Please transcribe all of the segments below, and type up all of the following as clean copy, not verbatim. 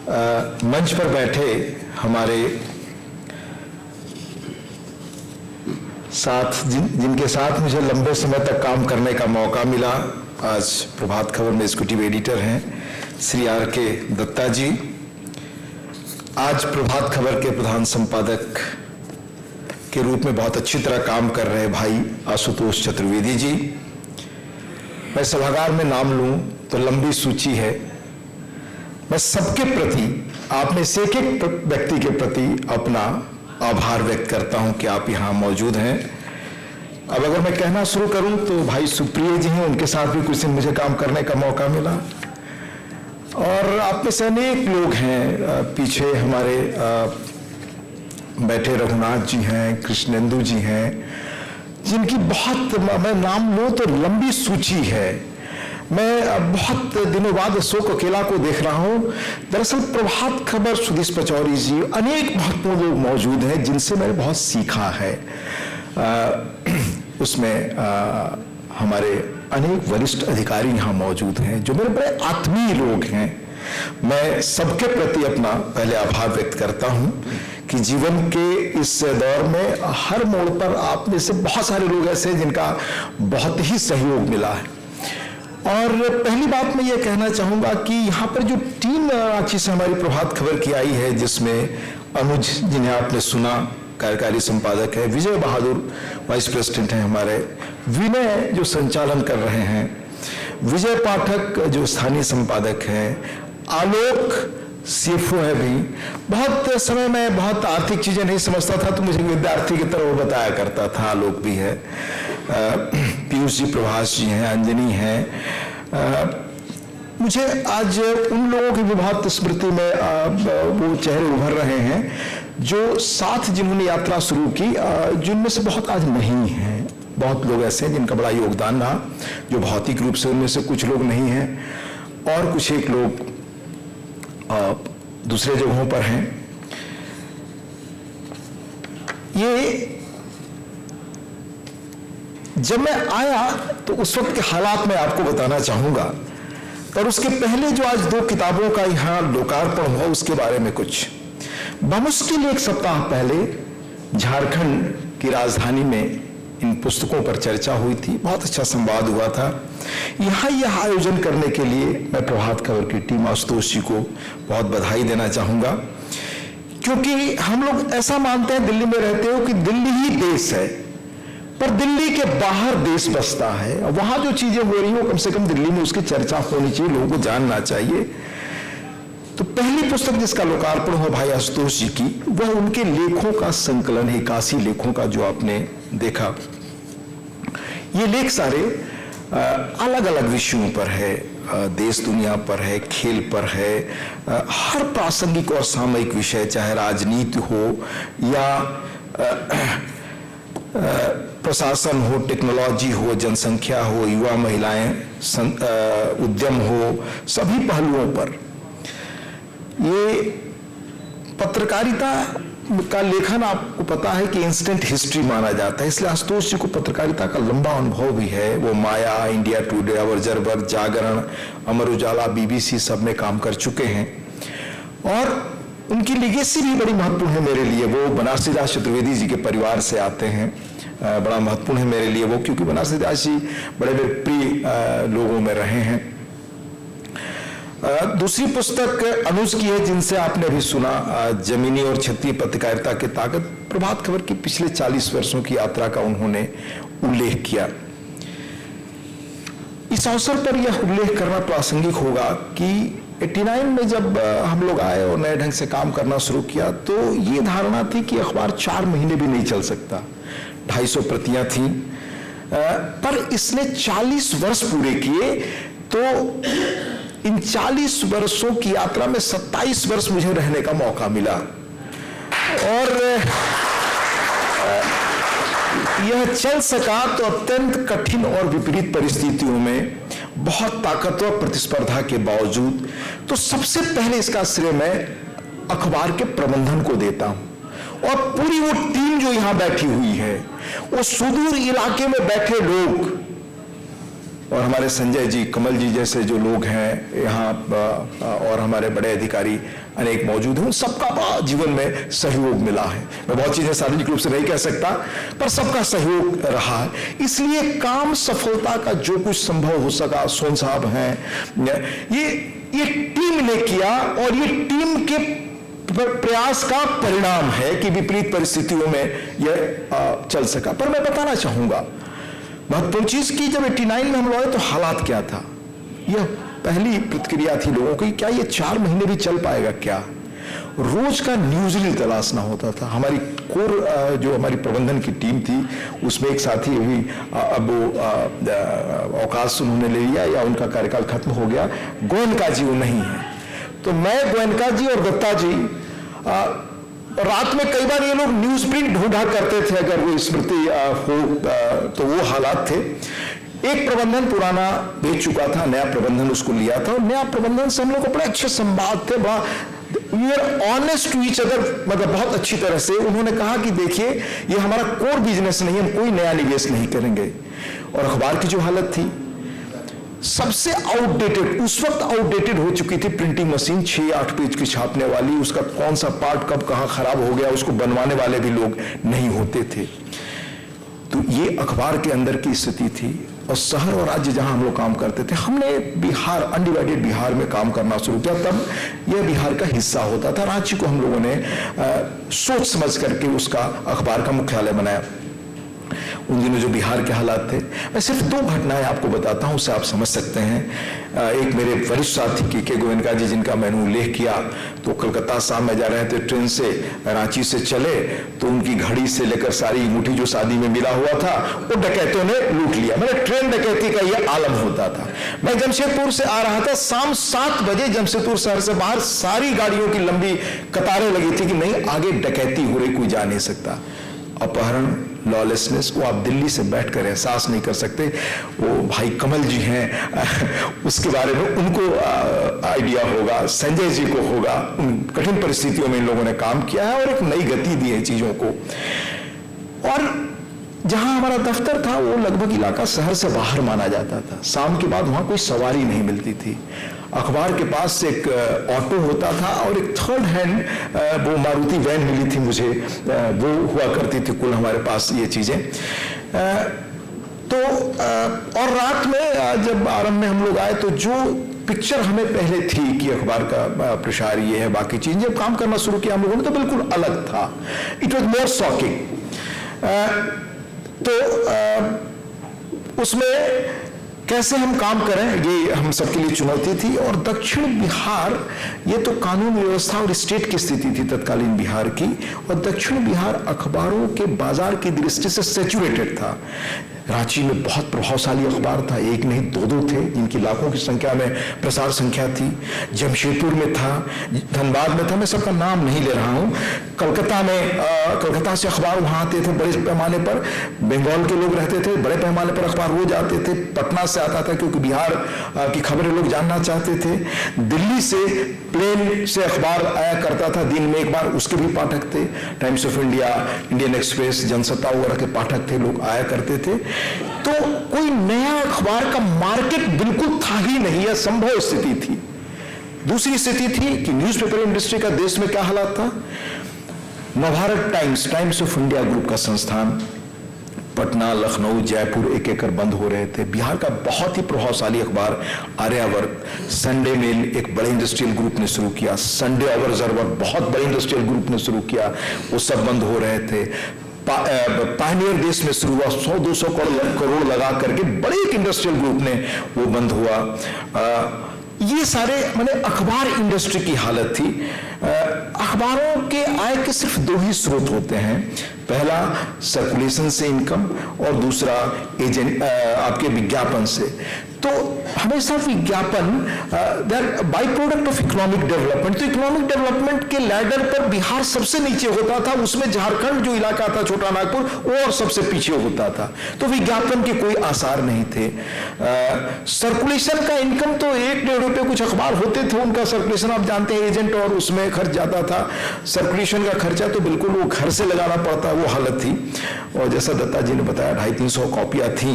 मंच पर बैठे हमारे साथ जिनके साथ मुझे लंबे समय तक काम करने का मौका मिला, आज प्रभात खबर में एग्जीक्यूटिव एडिटर हैं श्री R.K. दत्ता जी, आज प्रभात खबर के प्रधान संपादक के रूप में बहुत अच्छी तरह काम कर रहे भाई आशुतोष चतुर्वेदी जी। मैं सभागार में नाम लूं तो लंबी सूची है। मैं सबके प्रति, आप में से एक व्यक्ति के प्रति अपना आभार व्यक्त करता हूं कि आप यहां मौजूद हैं। अब अगर मैं कहना शुरू करूं तो भाई सुप्रिय जी हैं, उनके साथ भी कुछ दिन मुझे काम करने का मौका मिला, और आप में से अनेक लोग हैं। पीछे हमारे बैठे रघुनाथ जी हैं, कृष्णेंदु जी हैं, जिनकी बहुत, मैं नाम लूं तो लंबी सूची है। मैं बहुत दिनों बाद अशोक अकेला को देख रहा हूं। दरअसल प्रभात खबर, सुदेश पचौरी जी, अनेक महत्वपूर्ण लोग मौजूद हैं जिनसे मैंने बहुत सीखा है। उसमें हमारे अनेक वरिष्ठ अधिकारी यहाँ मौजूद हैं जो मेरे बड़े आत्मीय लोग हैं। मैं सबके प्रति अपना पहले आभार व्यक्त करता हूं कि जीवन के इस दौर में हर मोड़ पर आप में से बहुत सारे लोग ऐसे हैं जिनका बहुत ही सहयोग मिला है। और पहली बात मैं ये कहना चाहूंगा कि यहाँ पर जो टीम रांची से हमारी प्रभात खबर की आई है, जिसमें अनुज जिन्हें आपने सुना कार्यकारी संपादक है, विजय बहादुर वाइस प्रेसिडेंट हैं हमारे, विनय जो संचालन कर रहे हैं, विजय पाठक जो स्थानीय संपादक हैं, आलोक CFO है भी। बहुत समय में बहुत आर्थिक चीजें नहीं समझता था तो मुझे विद्यार्थी की तरह वो बताया करता था। आलोक भी है, पीयूष जी, प्रभाष जी हैं, अंजनी हैं। मुझे आज उन लोगों की भी बहुत स्मृति में वो चेहरे उभर रहे हैं जो साथ जिन्होंने यात्रा शुरू की, जिनमें से बहुत आज नहीं हैं। बहुत लोग ऐसे हैं जिनका बड़ा योगदान रहा, जो भौतिक रूप से उनमें से कुछ लोग नहीं हैं और कुछ एक लोग दूसरे जगहों पर हैं। ये जब मैं आया तो उस वक्त के हालात में आपको बताना चाहूंगा, और उसके पहले जो आज 2 किताबों का यहां लोकार्पण हुआ उसके बारे में कुछ। बमुश्किल एक सप्ताह पहले झारखंड की राजधानी में इन पुस्तकों पर चर्चा हुई थी, बहुत अच्छा संवाद हुआ था। यहां यह आयोजन करने के लिए मैं प्रभात खबर की टीम, आशुतोष जी को बहुत बधाई देना चाहूंगा, क्योंकि हम लोग ऐसा मानते हैं, दिल्ली में रहते हो, कि दिल्ली ही देश है, पर दिल्ली के बाहर देश बसता है। वहां जो चीजें हो रही हो, कम से कम दिल्ली में उसकी चर्चा होनी चाहिए, लोगों को जानना चाहिए। तो पहली पुस्तक जिसका लोकार्पण हुआ भाई आशुतोष जी की, वह उनके लेखों का संकलन है, 81 लेखों का, जो आपने देखा। ये लेख सारे अलग अलग विषयों पर है, देश दुनिया पर है, खेल पर है, हर प्रासंगिक और सामयिक विषय, चाहे राजनीति हो या प्रशासन हो, टेक्नोलॉजी हो, जनसंख्या हो, युवा महिलाएं, उद्यम हो, सभी पहलुओं पर। ये पत्रकारिता का लेखन आपको पता है कि इंस्टेंट हिस्ट्री माना जाता है, इसलिए आशुतोष जी को पत्रकारिता का लंबा अनुभव भी है। वो माया, इंडिया टुडे, अमर जागरण, अमर उजाला, BBC सब में काम कर चुके हैं, और उनकी लिगेसी भी बड़ी महत्वपूर्ण है मेरे लिए। वो बनारसी दास चतुर्वेदी जी के परिवार से आते हैं, बड़ा महत्वपूर्ण है मेरे लिए वो, क्योंकि बनारसी दास जी बड़े मेरे प्रिय लोगों में रहे हैं। दूसरी पुस्तक अनुज की है, जिनसे आपने अभी सुना, जमीनी और क्षेत्रीय पत्रकारिता की ताकत। प्रभात खबर की पिछले 40 वर्षों की यात्रा का उन्होंने उल्लेख किया। इस अवसर पर यह उल्लेख करना प्रासंगिक होगा कि 89 में जब हम लोग आए और नए ढंग से काम करना शुरू किया, तो ये धारणा थी कि अखबार 4 महीने भी नहीं चल सकता। 250 प्रतियां थीं, पर इसने 40 वर्ष पूरे किए। तो इन 40 वर्षों की यात्रा में 27 वर्ष मुझे रहने का मौका मिला, और यह चल सका तो अत्यंत कठिन और विपरीत परिस्थितियों में, बहुत ताकतवर प्रतिस्पर्धा के बावजूद। तो सबसे पहले इसका श्रेय मैं अखबार के प्रबंधन को देता हूं, और पूरी वो टीम जो यहां बैठी हुई है, वो सुदूर इलाके में बैठे लोग, और हमारे संजय जी, कमल जी जैसे जो लोग हैं यहाँ, और हमारे बड़े अधिकारी अनेक मौजूद हैं, उन सबका बड़ा जीवन में सहयोग मिला है। मैं बहुत चीजें सार्वजनिक रूप से नहीं कह सकता, पर सबका सहयोग रहा है। इसलिए काम सफलता का जो कुछ संभव हो सका, सोन साहब हैं, ये टीम ने किया, और ये टीम के प्रयास का परिणाम है कि विपरीत परिस्थितियों में यह चल सका। पर मैं बताना चाहूंगा महत्वपूर्ण चीज की, जब 89 में हम लौटे तो हालात क्या था। यह पहली प्रतिक्रिया थी लोगों की, क्या ये 4 महीने भी चल पाएगा क्या। रोज का न्यूज रील तलाशना होता था। हमारी कोर जो हमारी प्रबंधन की टीम थी, उसमें एक साथी अभी अब वो अवकाश उन्होंने ले लिया या उनका कार्यकाल खत्म हो गया, गोयनका जी वो नहीं है। तो मैं, गोयनका जी और दत्ता जी रात में कई बार ये लोग न्यूज प्रिंट ढूंढा करते थे, अगर वो स्मृति हो तो वो हालात थे। एक प्रबंधन पुराना भेज चुका था, नया प्रबंधन उसको लिया था, और नया प्रबंधन से हम लोग को बड़े अच्छे संवाद थे, बड़ा we are honest to each other, मतलब बहुत अच्छी तरह से। उन्होंने कहा कि देखिए ये हमारा कोर बिजनेस नहीं, हम कोई नया निवेश नहीं करेंगे। और अखबार की जो हालत थी सबसे आउटडेटेड, उस वक्त आउटडेटेड हो चुकी थी प्रिंटिंग मशीन, 6-8 पेज की छापने वाली, उसका कौन सा पार्ट कब कहां खराब हो गया उसको बनवाने वाले भी लोग नहीं होते थे। तो ये अखबार के अंदर की स्थिति थी। और शहर और राज्य जहां हम लोग काम करते थे, हमने बिहार, अनडिवाइडेड बिहार में काम करना शुरू किया। तब यह बिहार का हिस्सा होता था। रांची को हम लोगों ने सोच समझ करके उसका अखबार का मुख्यालय बनाया। उन दिनों जो बिहार के हालात थे, मैं सिर्फ 2 घटनाएं आपको बताता हूं, उससे आप समझ सकते हैं। एक मेरे वरिष्ठ साथी के गोयनका जी, जिनका मैंने उल्लेख किया, तो कलकत्ता शाम में जा रहे थे ट्रेन से, रांची से चले, तो उनकी घड़ी से लेकर सारी अंगूठी जो शादी में मिला हुआ था वो डकैतों ने लूट लिया। मैंने ट्रेन डकैती का यह आलम होता था। मैं जमशेदपुर से आ रहा था, शाम 7 बजे जमशेदपुर शहर से बाहर सारी गाड़ियों की लंबी कतारें लगी थी कि नहीं आगे डकैती हो रही, कोई जा नहीं सकता। अपहरण, लॉलेसनेस, वो आप दिल्ली से बैठकर एहसास नहीं कर सकते। वो भाई कमल जी हैं, उसके बारे में उनको आइडिया होगा, संजय जी को होगा। उन कठिन परिस्थितियों में इन लोगों ने काम किया है और एक नई गति दी है चीजों को। और जहां हमारा दफ्तर था वो लगभग इलाका शहर से बाहर माना जाता था। शाम के बाद वहां कोई सवारी नहीं मिलती थी। अखबार के पास एक ऑटो होता था और एक 3rd हैंड वो मारुति वैन मिली थी मुझे, वो हुआ करती थी कुल हमारे पास ये चीजें। तो और रात में जब आरंभ में हम लोग आए तो जो पिक्चर हमें पहले थी कि अखबार का प्रसार ये है, बाकी चीजें, जब काम करना शुरू किया हम लोगों ने तो बिल्कुल अलग था। It was more shocking. तो उसमें कैसे हम काम करें ये हम सबके लिए चुनौती थी। और दक्षिण बिहार, ये तो कानून व्यवस्था और स्टेट की स्थिति थी तत्कालीन बिहार की, और दक्षिण बिहार अखबारों के बाजार की दृष्टि से सैचुरेटेड था। रांची में बहुत प्रभावशाली अखबार था, एक नहीं 2-2 थे, जिनकी लाखों की संख्या में प्रसार संख्या थी। जमशेदपुर में था, धनबाद में था, मैं सबका नाम नहीं ले रहा हूं। कलकत्ता में, कलकत्ता से अखबार वहां आते थे बड़े पैमाने पर, बंगाल के लोग रहते थे, बड़े पैमाने पर अखबार रोज आते थे। पटना से आता था क्योंकि बिहार की खबरें लोग जानना चाहते थे। दिल्ली से प्लेन से अखबार आया करता था दिन में एक बार, उसके भी पाठक थे। Times of India, Indian express, Jansatta वगैरह के पाठक थे, लोग आया करते थे। तो कोई नया अखबार का मार्केट बिल्कुल था ही नहीं, यह संभव स्थिति थी। दूसरी स्थिति थी कि न्यूज़पेपर इंडस्ट्री का देश में क्या हालात था। Navbharat times, times of India group का संस्थान पटना, लखनऊ, जयपुर एक एक कर बंद हो रहे थे। बिहार का बहुत ही प्रभावशाली अखबार आर्यावर्त, संडे मेल एक बड़े इंडस्ट्रियल ग्रुप ने शुरू किया, संडे ऑब्जर्वर बहुत बड़े इंडस्ट्रियल ग्रुप ने शुरू किया, वो सब बंद हो रहे थे। पायनियर देश में शुरू हुआ, 100-200 करोड़ लगा करके बड़े एक इंडस्ट्रियल ग्रुप ने वो बंद हुआ। ये सारे माने अखबार इंडस्ट्री की हालत थी। अखबारों के आय के सिर्फ 2 ही स्रोत होते हैं, पहला सर्कुलेशन से इनकम और दूसरा एजेंट आपके विज्ञापन से। तो हमेशा विज्ञापन by product of economic development. तो इकोनॉमिक डेवलपमेंट के लैडर पर बिहार सबसे नीचे होता था, उसमें झारखंड जो इलाका था, छोटा नागपुर, वो और सबसे पीछे होता था। तो विज्ञापन के कोई आसार नहीं थे। सर्कुलेशन का इनकम तो 1-1.5 रुपये कुछ अखबार होते थे, उनका सर्कुलेशन आप जानते हैं, एजेंट और उसमें खर्च जाता था। सर्कुलेशन का खर्चा तो बिल्कुल वो घर से लगाना पड़ता, वो हालत थी। और जैसा दत्ता जी ने बताया 250-300 कॉपियां थी।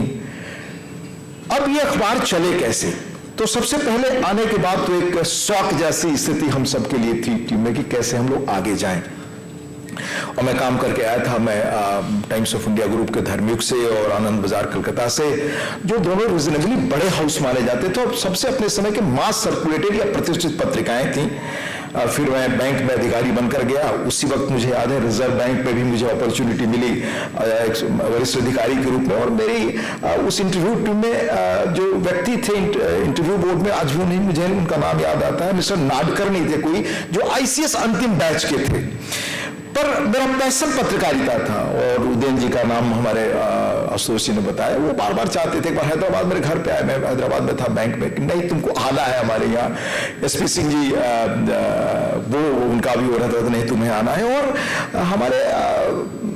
अब ये अखबार चले कैसे, तो सबसे पहले आने के बाद तो एक शौक जैसी स्थिति हम सबके लिए थी टीम में कि कैसे हम लोग आगे जाएं। और मैं काम करके आया था, मैं टाइम्स ऑफ इंडिया ग्रुप के धर्मयुग से और आनंद बाजार कलकत्ता से, जो दोनों रीजनेबली बड़े हाउस माने जाते थे और सबसे अपने समय के मास सर्कुलेटेड या प्रतिष्ठित पत्रिकाएं थी। फिर मैं बैंक में अधिकारी बनकर गया। उसी वक्त मुझे याद है रिजर्व बैंक में भी मुझे अपॉर्चुनिटी मिली एक वरिष्ठ अधिकारी के रूप में। और मेरी उस इंटरव्यू टीम में जो व्यक्ति थे इंटरव्यू बोर्ड में, आज भी नहीं मुझे उनका नाम याद आता है, मिस्टर नाडकर नहीं थे कोई, जो ICS अंतिम बैच के थे। पर मेरा पैशन पत्रकारिता था। और उदयन जी का नाम हमारे आशुतोष जी ने बताया, वो बार बार चाहते थे। एक बार हैदराबाद मेरे घर पे आए, मैं हैदराबाद में था बैंक में, कि नहीं तुमको आना है हमारे यहाँ। SP सिंह जी वो उनका भी हो रहा था, नहीं तुम्हें आना है। और हमारे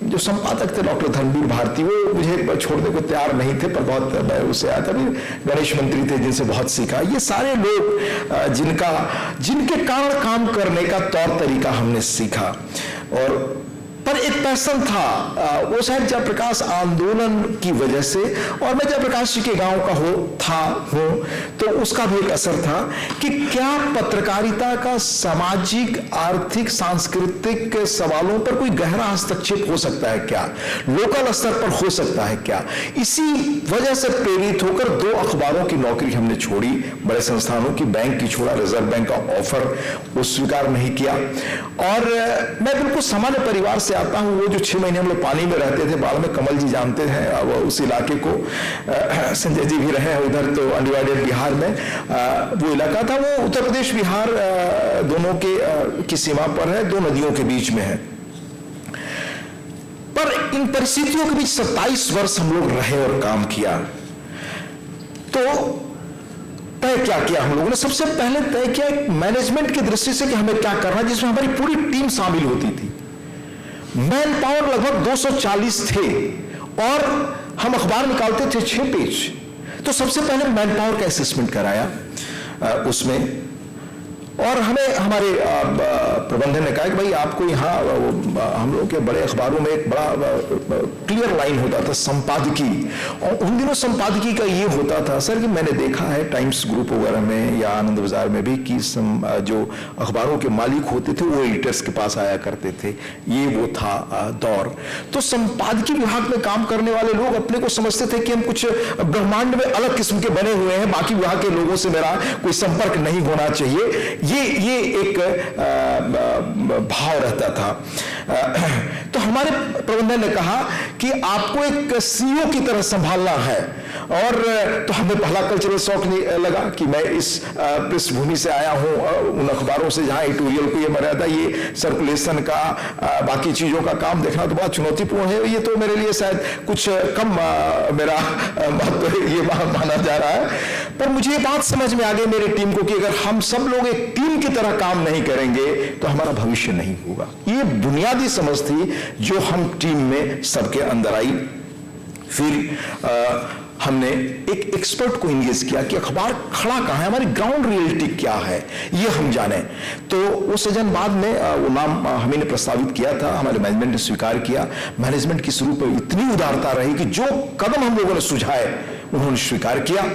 जो संपादक थे डॉक्टर धर्मवीर भारती, वो मुझे छोड़ने को तैयार नहीं थे, पर बहुत मैं उससे आया था। गणेश मंत्री थे जिनसे बहुत सीखा। ये सारे लोग जिनके कारण काम करने का तौर तरीका हमने सीखा। और पर एक पैशन था, वो शायद जयप्रकाश आंदोलन की वजह से, और मैं जयप्रकाश जी के गांव का हूं तो उसका भी एक असर था कि क्या पत्रकारिता का सामाजिक, आर्थिक, सांस्कृतिक सवालों पर कोई गहरा हस्तक्षेप हो सकता है क्या, लोकल स्तर पर हो सकता है क्या। इसी वजह से प्रेरित होकर 2 अखबारों की नौकरी हमने छोड़ी, बड़े संस्थानों की, बैंक की छोड़ा, रिजर्व बैंक का ऑफर वो स्वीकार नहीं किया। और मैं बिल्कुल सामान्य परिवार से आता हूं। वो जो 6 महीने हम लोग पानी में रहते थे, बाद में कमल जी जानते हैं अब उस इलाके को, संजय जी भी रहे हैं उधर, तो अनडिवाइडेड बिहार में वो इलाका था। वो उत्तर प्रदेश बिहार दोनों की सीमा पर है, 2 नदियों के बीच में है। पर इन परिस्थितियों के बीच 27 वर्ष हम लोग रहे और काम किया। तो तय क्या किया हम लोगों ने? सबसे पहले तय किया मैनेजमेंट की दृष्टि से कि हमें क्या करना, जिसमें हमारी पूरी टीम शामिल होती थी। मैन पावर लगभग 240 थे और हम अखबार निकालते थे 6 पेज। तो सबसे पहले मैन पावर का असेसमेंट कराया उसमें, और हमें हमारे प्रबंधन ने कहा कि भाई आपको यहाँ हम लोग के बड़े अखबारों में एक बड़ा क्लियर लाइन होता था संपादकी। और उन दिनों संपादकी का ये होता था सर कि मैंने देखा है टाइम्स ग्रुप वगैरह में या आनंद बाजार में भी कि जो अखबारों के मालिक होते थे वो एडिटर्स के पास आया करते थे। ये वो था दौर। तो संपादकीय विभाग में काम करने वाले लोग अपने को समझते थे कि हम कुछ ब्रह्मांड में अलग किस्म के बने हुए हैं, बाकी विभाग के लोगों से मेरा कोई संपर्क नहीं होना चाहिए। ये एक भाव रहता था। तो हमारे प्रबंधन ने कहा कि आपको एक CEO की तरह संभालना है। और तो हमें पहला कल्चरल शौक लगा कि मैं इस पृष्ठभूमि से आया हूं, उन अखबारों से जहां एडिटोरियल को ये मर्यादा, ये सर्कुलेशन का, बाकी चीजों का काम देखना तो बहुत चुनौतीपूर्ण है। ये तो मेरे लिए शायद कुछ कम मेरा महत्व ये माना जा रहा है। पर मुझे ये बात समझ में आ गई मेरी टीम को कि अगर हम सब लोग एक टीम की तरह काम नहीं करेंगे तो हमारा भविष्य नहीं होगा। ये बुनियादी समझ थी जो हम टीम में सबके अंदर आई। फिर हमने एक एक्सपर्ट को इंगेज किया कि अखबार खड़ा कहां है, हमारी ग्राउंड रियलिटी क्या है, ये हम जाने। तो वो सजन बाद में वो नाम हमें प्रस्तावित किया था, हमारे मैनेजमेंट ने स्वीकार किया। मैनेजमेंट की शुरू पर इतनी उदारता रही कि जो कदम हम लोगों ने सुझाए उन्होंने स्वीकार किया।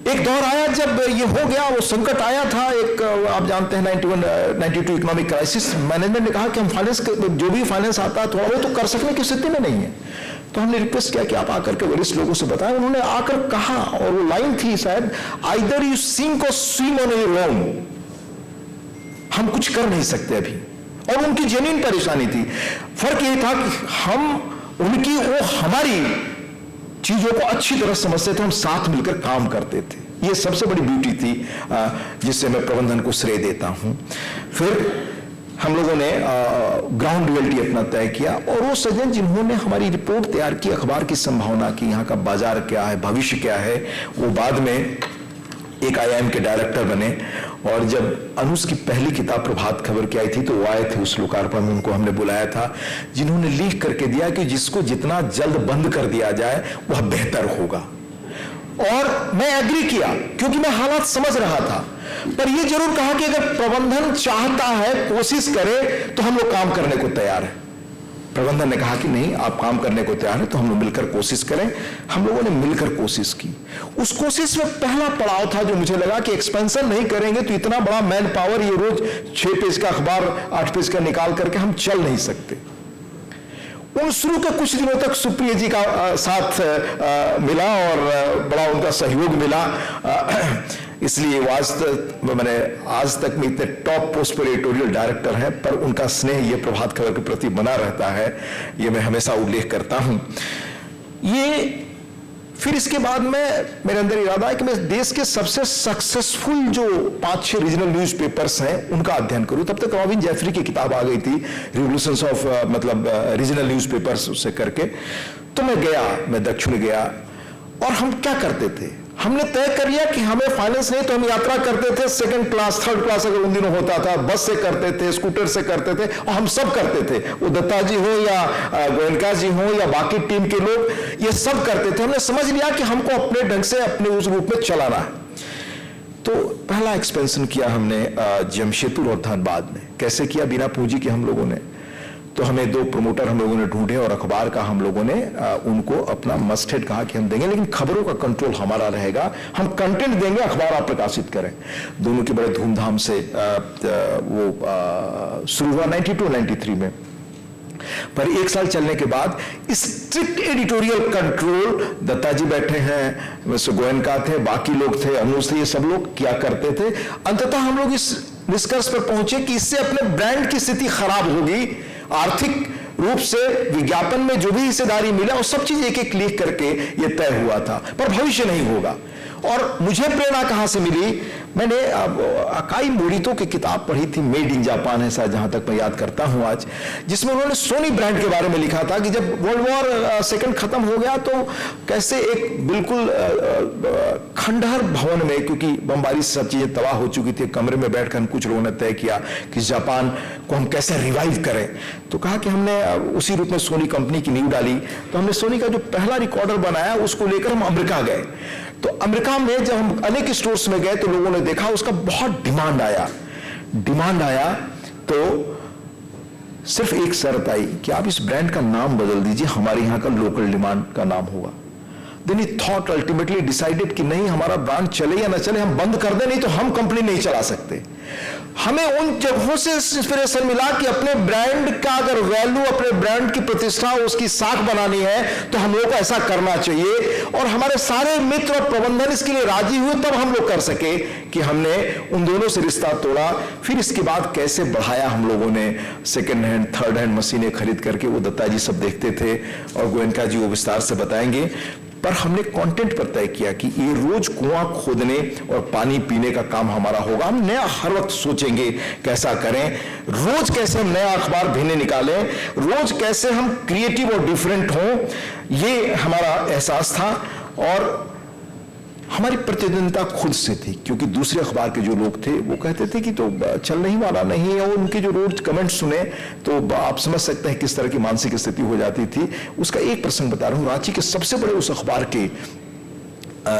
एक दौर आया जब ये हो गया, वो संकट आया था एक, आप जानते हैं 91-92 इकोनॉमिक क्राइसिस। मैनेजमेंट ने कहा कि हम फाइनेंस, जो भी फाइनेंस आता है थोड़ा वो तो कर सकने की स्थिति में नहीं है। तो हमने रिक्वेस्ट किया कि आप आकर के वरिष्ठ लोगों से बताएं। उन्होंने आकर कहा, और वो लाइन थी शायद, आइदर यू सिंक और स्विम ऑन योर ओन। हम कुछ कर नहीं सकते अभी। और उनकी जेन्युइन परेशानी थी। फर्क ये था कि हम उनकी, वो हमारी चीजों को अच्छी तरह समझते थे, हम साथ मिलकर काम करते थे। ये सबसे बड़ी ब्यूटी थी जिससे मैं प्रबंधन को श्रेय देता हूं। फिर हम लोगों ने ग्राउंड रियलिटी अपना तय किया, और वो सज्जन जिन्होंने हमारी रिपोर्ट तैयार की अखबार की संभावना की, यहाँ का बाजार क्या है, भविष्य क्या है, वो बाद में एक IIM के डायरेक्टर बने। और जब अनुज की पहली किताब प्रभात खबर की आई थी तो वो आए थे उस लोकार्पण में, उनको हमने बुलाया था, जिन्होंने लिख करके दिया कि जिसको जितना जल्द बंद कर दिया जाए वह बेहतर होगा। और मैं एग्री किया क्योंकि मैं हालात समझ रहा था। पर यह जरूर कहा कि अगर प्रबंधन चाहता है, कोशिश करे, तो हम लोग काम करने को तैयार है। प्रबंधन ने कहा कि नहीं, आप काम करने को तैयार हैं तो हम लोग मिलकर कोशिश करें। हम लोगों ने मिलकर कोशिश की। उस कोशिश में पहला पड़ाव था जो मुझे लगा कि एक्सपेंशन नहीं करेंगे तो इतना बड़ा मैन पावर, ये रोज 6 पेज का अखबार 8 पेज का निकाल करके हम चल नहीं सकते। उन शुरू के कुछ दिनों तक सुप्रिया जी का साथ मिला और बड़ा उनका सहयोग मिला, इसलिए मैंने आज तक में इतने टॉप पोस्ट पर एडिटोरियल डायरेक्टर हैं, पर उनका स्नेह ये प्रभात खबर के प्रति बना रहता है, ये मैं हमेशा उल्लेख करता हूं। ये फिर इसके बाद में मेरे अंदर इरादा है कि मैं देश के सबसे सक्सेसफुल जो 5-6 रीजनल न्यूज़पेपर्स हैं उनका अध्ययन करूं। तब तक रॉबिन जेफरी की किताब आ गई थी, रिवोल्यूशंस ऑफ रीजनल न्यूज़पेपर्स, उससे करके तो मैं दक्षिण गया। और हम क्या करते थे, हमने तय कर लिया कि हमें फाइनेंस नहीं तो हम यात्रा करते थे, 2nd क्लास 3rd क्लास अगर उन दिनों होता था, बस से करते थे, स्कूटर से करते थे, और हम सब करते थे। वो दत्ता जी हो या गोयनका जी हो या बाकी टीम के लोग, ये सब करते थे। हमने समझ लिया कि हमको अपने ढंग से अपने उस रूप में चलाना है। तो पहला एक्सपेंशन किया हमने जमशेदपुर और धनबाद में। कैसे किया? बिना पूंजी के हम लोगों ने। तो हमें 2 प्रमोटर हम लोगों ने ढूंढे और अखबार का हम लोगों ने उनको अपना मस्ट हेड कहा कि हम देंगे, लेकिन खबरों का कंट्रोल हमारा रहेगा, हम कंटेंट देंगे, अखबार आप प्रकाशित करें। दोनों के बड़े धूमधाम से वो शुरू हुआ 92-93 में। पर 1 साल चलने के बाद स्ट्रिक्ट एडिटोरियल कंट्रोल, दत्ता जी बैठे हैं, मिस्टर गोयनका थे, बाकी लोग थे, अनुज थे, ये सब लोग किया करते थे। अंततः हम लोग इस निष्कर्ष पर पहुंचे कि इससे अपने ब्रांड की स्थिति खराब होगी, आर्थिक रूप से विज्ञापन में जो भी हिस्सेदारी मिला वो सब चीज एक-एक लिख करके ये तय हुआ था, पर भविष्य नहीं होगा। और मुझे प्रेरणा कहां से मिली? मैंने अकाई मोरितो की किताब पढ़ी थी, मेड इन जापान है शायद, जहां तक मैं याद करता हूं आज, जिसमें उन्होंने सोनी ब्रांड के बारे में लिखा था कि जब वर्ल्ड वॉर 2 खत्म हो गया तो कैसे एक बिल्कुल खंडहर भवन में, क्योंकि बमबारी से सब चीजें तबाह हो चुकी थी, कमरे में बैठकर कुछ लोगों ने तय किया कि जापान को हम कैसे रिवाइव करें। तो कहा कि हमने उसी रूप में सोनी कंपनी की नींव डाली। तो हमने सोनी का जो पहला रिकॉर्डर बनाया उसको लेकर हम अमेरिका गए। तो अमेरिका में जब हम अनेक स्टोर्स में गए तो लोगों ने देखा उसका बहुत डिमांड आया। तो सिर्फ एक शर्त आई कि आप इस ब्रांड का नाम बदल दीजिए, हमारे यहां का लोकल डिमांड का नाम होगा। Then he thought ultimately decided कि नहीं, हमारा ब्रांड चले या ना चले, हम बंद कर दें, नहीं तो हम कंपनी नहीं चला सकते। हमें उन जगहों से इंस्पिरेशन मिला कि अपने ब्रांड का अगर वैल्यू, अपने ब्रांड की प्रतिष्ठा, उसकी साख बनानी है तो हम लोग को ऐसा करना चाहिए। और हमारे सारे मित्र और प्रबंधन इसके लिए राजी हुए, तब हम लोग कर सके कि हमने उन दोनों से रिश्ता तोड़ा। फिर इसके बाद कैसे बढ़ाया हम लोगों ने, 2nd हैंड 3rd हैंड मशीनें खरीद करके, वो दत्ता जी सब देखते थे और गोयनका जी वो विस्तार से बताएंगे। पर हमने कंटेंट पर तय किया कि ये रोज कुआं खोदने और पानी पीने का काम हमारा होगा। हम नया हर वक्त सोचेंगे कैसा करें, रोज कैसे हम नया अखबार भेजने निकालें, रोज कैसे हम क्रिएटिव और डिफरेंट हों, ये हमारा एहसास था। और हमारी प्रतिद्वंदिता खुद से थी, क्योंकि दूसरे अखबार के जो लोग थे वो कहते थे कि तो चल नहीं वाला नहीं है, और उनके जो रोज कमेंट सुने तो आप समझ सकते हैं किस तरह की मानसिक स्थिति हो जाती थी। उसका एक प्रसंग बता रहा हूं। रांची के सबसे बड़े उस अखबार के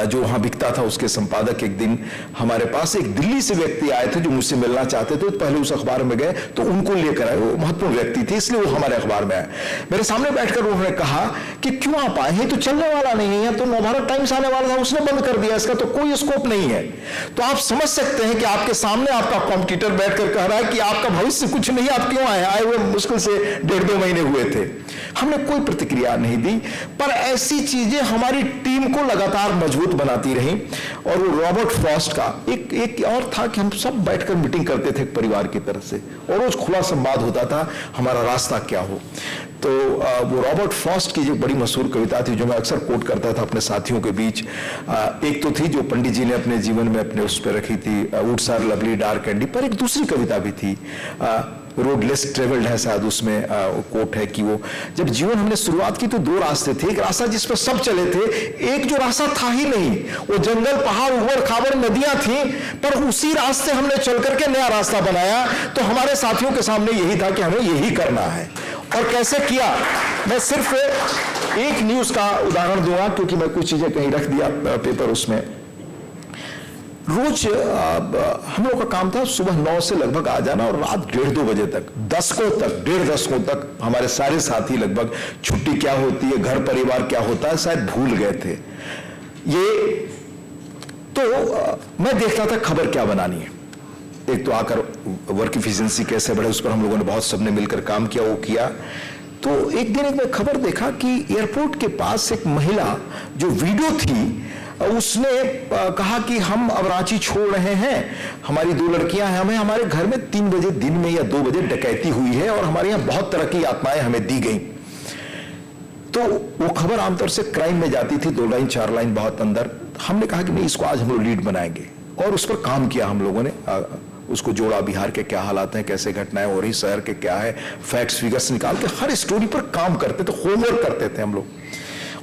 जो वहां बिकता था उसके संपादक एक दिन हमारे पास, एक दिल्ली से व्यक्ति आए थे जो मुझसे मिलना चाहते थे। तो पहले उस अखबार में गए तो उनको लेकर आए, वो महत्वपूर्ण व्यक्ति थे इसलिए वो हमारे अखबार में आए। मेरे सामने बैठकर उन्होंने कहा कि क्यों आप आए हैं, तो चलने वाला नहीं है, तो नवभारत टाइम्स आने वाला था, उसने बंद कर दिया, इसका तो कोई स्कोप नहीं है। तो आप समझ सकते हैं कि आपके सामने आपका कॉम्पिटिटर बैठकर कह रहा है कि आपका भविष्य कुछ नहीं, आप क्यों आए हुए मुश्किल से 1.5-2 महीने हुए थे। हमने कोई प्रतिक्रिया नहीं दी, पर ऐसी चीजें हमारी टीम को लगातार मजबूत बनाती रही। और वो रॉबर्ट फ्रॉस्ट का एक और था कि हम सब बैठकर मीटिंग करते थे परिवार की तरफ से, और रोज खुला संवाद होता था हमारा रास्ता क्या हो। तो वो रॉबर्ट फ्रॉस्ट की एक बड़ी मशहूर कविता थी जो मैं अक्सर कोट करता था अपने साथियों के बीच। एक तो थी जो पंडित जी ने अपने जीवन में अपने उस पर रखी थी, woods are lovely dark candy, पर एक दूसरी कविता भी थी, रोड लेस ट्रेवल्ड है शायद, उसमें कोट है कि वो जब जीवन हमने शुरुआत की तो 2 रास्ते थे। एक रास्ता जिस पर सब चले थे, एक जो रास्ता था ही नहीं, वो जंगल, पहाड़, उबड़ खाबड़ नदियां थी, पर उसी रास्ते हमने चल करके नया रास्ता बनाया। तो हमारे साथियों के सामने यही था कि हमें यही करना है। और कैसे किया, मैं सिर्फ एक न्यूज का उदाहरण दूंगा क्योंकि मैं कुछ चीजें कहीं रख दिया पेपर उसमें। रोज हम लोग का काम था सुबह 9 से लगभग आ जाना और रात 1:30-2 बजे तक, डेढ़ दशकों तक हमारे सारे साथी लगभग छुट्टी क्या होती है, घर परिवार क्या होता है शायद भूल गए थे ये। तो मैं देखता था खबर क्या बनानी है। एक तो आकर वर्क इफिशिएंसी कैसे बढ़े उस पर हम लोगों ने बहुत सबने मिलकर काम किया, वो किया। तो एक दिन मैं खबर देखा कि एयरपोर्ट के पास एक महिला जो वीडियो थी उसने कहा कि हम अब रांची छोड़ रहे हैं, हमारी 2 लड़कियां हैं, हमें हमारे घर में 3 बजे दिन में या 2 बजे डकैती हुई है और हमारे यहाँ बहुत तरह की यातनाएं हमें दी गई। तो वो खबर आमतौर से क्राइम में जाती थी, 2 लाइन 4 लाइन बहुत अंदर। हमने कहा कि नहीं, इसको आज हम लोग लीड बनाएंगे और उस पर काम किया हम लोगों ने। उसको जोड़ा, बिहार के क्या हालात हैं, कैसे घटनाएं हो रही, शहर के क्या है, फैक्ट्स फिगर्स निकाल के हर स्टोरी पर काम करते थे, होमवर्क करते थे हम लोग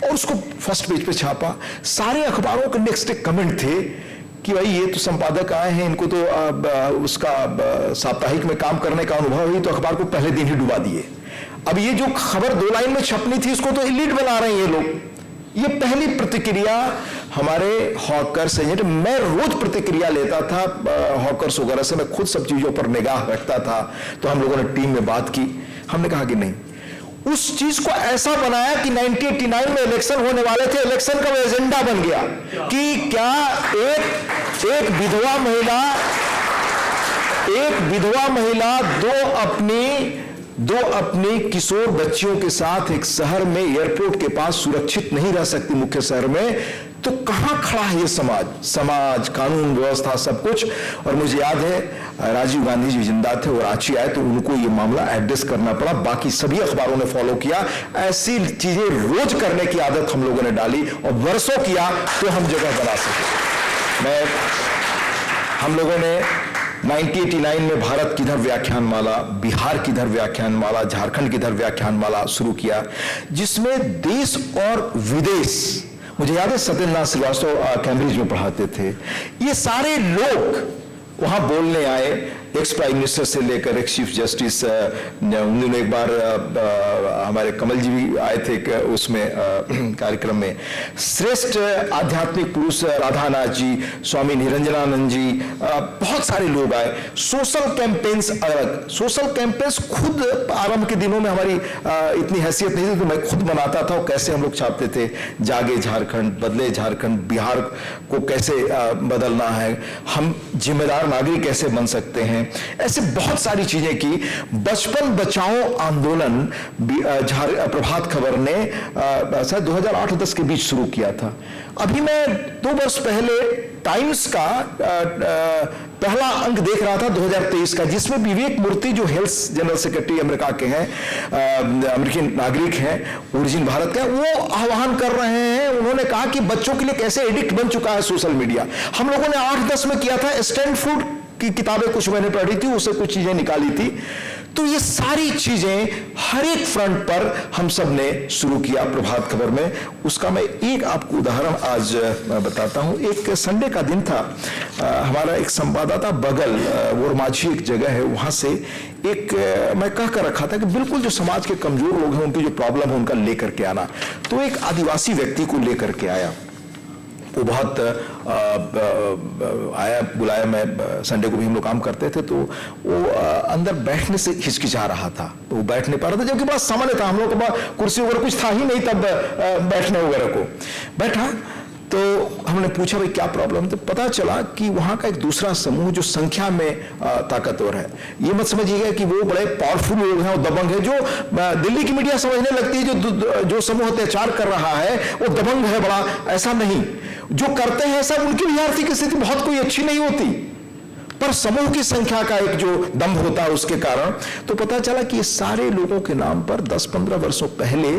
और उसको फर्स्ट पेज पे छापा। सारे अखबारों के नेक्स्ट डे कमेंट थे कि भाई ये तो संपादक आए हैं, इनको तो उसका साप्ताहिक में काम करने का अनुभव हुई, तो अखबार को पहले दिन ही डुबा दिए। अब ये जो खबर 2 लाइन में छपनी थी इसको तो इलीट बना रहे हैं ये लोग। ये पहली प्रतिक्रिया हमारे हॉकर्स हैं। मैं रोज प्रतिक्रिया लेता था हॉकर्स वगैरह से, मैं खुद सब चीजों पर निगाह रखता था। तो हम लोगों ने टीम में बात की, हमने कहा कि नहीं, उस चीज को ऐसा बनाया कि 1989 में इलेक्शन होने वाले थे, इलेक्शन का एजेंडा बन गया कि क्या एक विधवा महिला दो अपनी किशोर बच्चियों के साथ एक शहर में एयरपोर्ट के पास सुरक्षित नहीं रह सकती, मुख्य शहर में, तो कहां खड़ा है ये समाज, कानून व्यवस्था, सब कुछ। और मुझे याद है राजीव गांधी जी जिंदा थे और रांची आए तो उनको ये मामला एड्रेस करना पड़ा। बाकी सभी अखबारों ने फॉलो किया। ऐसी चीजें रोज करने की आदत हम लोगों ने डाली और वर्षों किया तो हम जगह बना सके। हम लोगों ने 1989 में भारत किधर व्याख्यानमाला, बिहार किधर व्याख्यानमाला, झारखंड किधर व्याख्यानमाला शुरू किया, जिसमें देश और विदेश, मुझे याद है सत्येंद्रनाथ श्रीवास्तव कैम्ब्रिज में पढ़ाते थे, ये सारे लोग वहां बोलने आए। एक्स प्राइम मिनिस्टर से लेकर एक चीफ जस्टिस, उन्होंने एक बार हमारे कमल जी भी आए थे उसमें कार्यक्रम में, श्रेष्ठ आध्यात्मिक पुरुष राधानाथ जी, स्वामी निरंजनानंद जी, बहुत सारे लोग आए। सोशल कैंपेन्स अलग, सोशल कैंपेन्स खुद आरंभ के दिनों में हमारी इतनी हैसियत नहीं थी तो मैं खुद बनाता था और कैसे हम लोग छापते थे, जागे झारखंड, बदले झारखंड, बिहार को कैसे बदलना है, हम जिम्मेदार नागरिक कैसे बन सकते हैं, ऐसे बहुत सारी चीजें की। बचपन बचाओ आंदोलन प्रभात खबर ने शायद 2008-10 के बीच शुरू किया था। अभी मैं 2 वर्ष पहले टाइम्स का पहला अंक देख रहा था 2023 का, जिसमें विवेक मूर्ति जो हेल्थ जनरल सेक्रेटरी अमेरिका के हैं, अमेरिकी नागरिक हैं, ओरिजिन भारत का, वो आह्वान कर रहे हैं। उन्होंने कहा कि बच्चों के लिए कैसे एडिक्ट बन चुका है सोशल मीडिया। हम लोगों ने 8-10 में किया था, स्टैनफोर्ड की किताबें कुछ मैंने पढ़ी थी, उससे कुछ चीजें निकाली थी। तो ये सारी चीजें हर एक फ्रंट पर हम सब ने शुरू किया प्रभात खबर में। उसका मैं एक आपको उदाहरण आज बताता हूं। एक संडे का दिन था, हमारा एक संवाददाता बगल वोरमाझी एक जगह है, वहां से एक मैं कह कर रखा था कि बिल्कुल जो समाज के कमजोर लोग हैं उनकी जो प्रॉब्लम है उनका लेकर के आना। तो एक आदिवासी व्यक्ति को लेकर के आया, वो बहुत आया, बुलाया। मैं संडे को भी हम लोग काम करते थे, तो वो अंदर बैठने से हिचकिचा रहा था, तो वो बैठ नहीं पा रहा था, जबकि बड़ा सामान्य था, हम लोग के पास कुर्सी वगैरह कुछ था ही नहीं तब बैठने वगैरह को। बैठा तो हमने पूछा भाई क्या प्रॉब्लम, तो पता चला कि वहां का एक दूसरा समूह जो संख्या में ताकतवर है, ये मत समझिएगा कि वो बड़े पावरफुल लोग हैं और दबंग है, जो दिल्ली की मीडिया समझने लगती है जो समूह अत्याचार कर रहा है वो दबंग है बड़ा, ऐसा नहीं। जो करते हैं सब, उनकी भी आर्थिक स्थिति बहुत कोई अच्छी नहीं होती, पर समूह की संख्या का एक जो दम्भ होता है उसके कारण। तो पता चला कि ये सारे लोगों के नाम पर 10-15 वर्षों पहले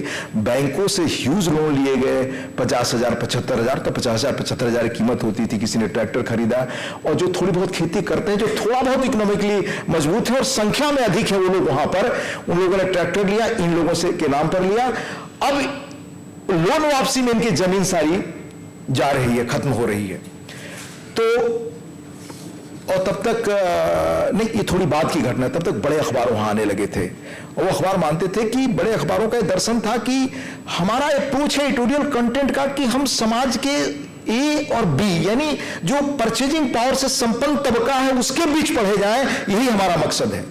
बैंकों से ह्यूज लोन लिए गए, 50,000, 75,000, तो 50,000, 75,000 की कीमत होती थी। किसी ने ट्रैक्टर खरीदा, और जो थोड़ी बहुत खेती करते हैं, जो थोड़ा बहुत इकोनॉमिकली मजबूत है और संख्या में अधिक है वो लोग, वहां पर उन लोगों ने ट्रैक्टर लिया, इन लोगों से के नाम पर लिया। अब लोन वापसी में इनकी जमीन सारी जा रही है, खत्म हो रही है। तो और तब तक नहीं, ये थोड़ी बाद की घटना, तब तक बड़े अखबार वहां आने लगे थे, और वो अखबार मानते थे कि बड़े अखबारों का दर्शन था कि हमारा अप्रोच है एडिटोरियल कंटेंट का कि हम समाज के ए और बी, यानी जो परचेजिंग पावर से संपन्न तबका है उसके बीच पढ़े जाएं, यही हमारा मकसद है।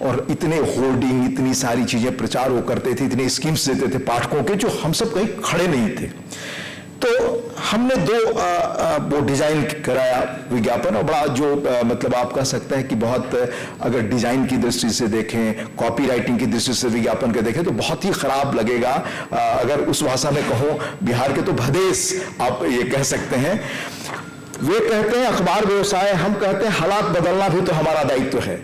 और इतने होर्डिंग, इतनी सारी चीजें प्रचार वो करते थे, इतने स्कीम्स देते थे पाठकों के, जो हम सब कहीं खड़े नहीं थे। तो हमने दो वो डिजाइन कराया विज्ञापन, और बड़ा जो मतलब आप कह सकते हैं कि बहुत, अगर डिजाइन की दृष्टि से देखें, कॉपी राइटिंग की दृष्टि से विज्ञापन के देखें तो बहुत ही खराब लगेगा। अगर उस भाषा में कहो बिहार के तो भदेश आप ये कह सकते हैं। वे कहते हैं अखबार व्यवसाय, हम कहते हैं हालात बदलना भी तो हमारा दायित्व है।